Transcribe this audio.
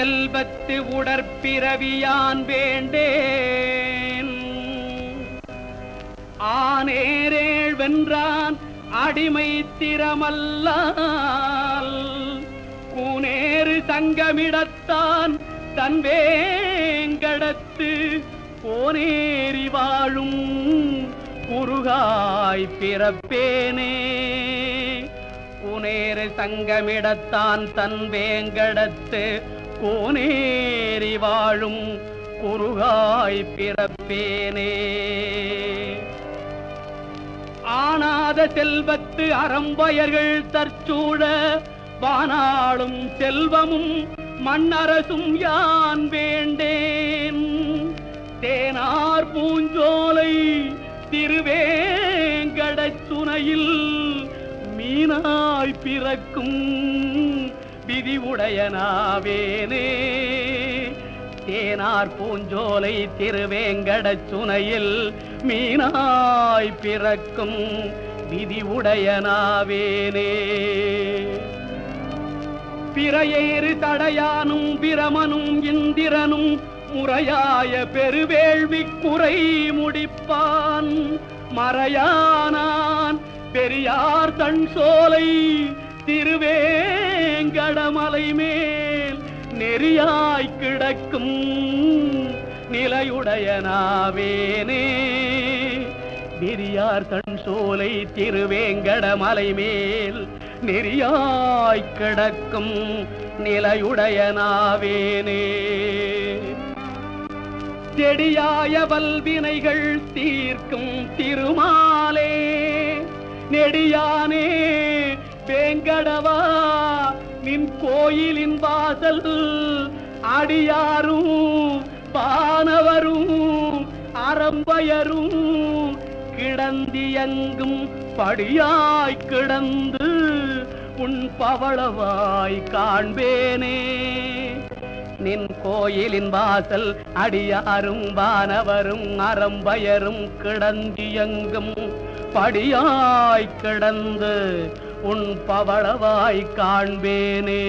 செல்வத்து உடற்பிறவியான் வேண்டேன். ஆனேரேழ் வென்றான் அடிமை திறமல்லால் கூனேறு சங்கமிடத்தான் தன் வேங்கடத்து கோனேறி வாழும் குருகாய் பிறப்பேனே. கூனேறு சங்கமிடத்தான் தன் வேங்கடத்து கோனேறி வாழும் குருகாய் பிறப்பேனே. ஆனாத செல்வத்து அறம்பயர்கள் தற்சூழ வானாளும் செல்வமும் மண்ணரசும் யான் வேண்டேன். தேனார் பூஞ்சோலை திருவேங்கடச் சுனையில் மீனாய் பிறக்கும் விதி உடையனாவேனே. தேனார் பூஞ்சோலை திருவேங்கடச் சுனையில் மீனாய் பிறக்கும் விதி உடையனாவேனே. பிறையேறு தடையானும் பிரமனும் இந்திரனும் முறையாய பெருவேள்வி குறை முடிப்பான். மறையானான் பெரியார் தன் சோலை திருவேங்கடமலை மேல் நெறியாய் கிடக்கும் நிலையுடையனாவேனே. பெரியார் தன் சோலை திருவேங்கடமலை மேல் நெறியாய் கிடக்கும் நிலையுடையனாவேனே. செடியாய வல்வினைகள் தீர்க்கும் திருமாலே நெடியானே வேங்கடவா நின் கோயிலின் வாசல் அடியாரும் பானவரும் அறம்பயரும் கிடந்தியங்கும் படியாய் கிடந்து உன் பவளவாய் காண்பேனே. நின் கோயிலின் வாசல் அடியாரும் வானவரும் அறம்பயரும் கிடந்தியங்கும் படியாய் கிடந்து உன் பவளவாய் காண்பேனே.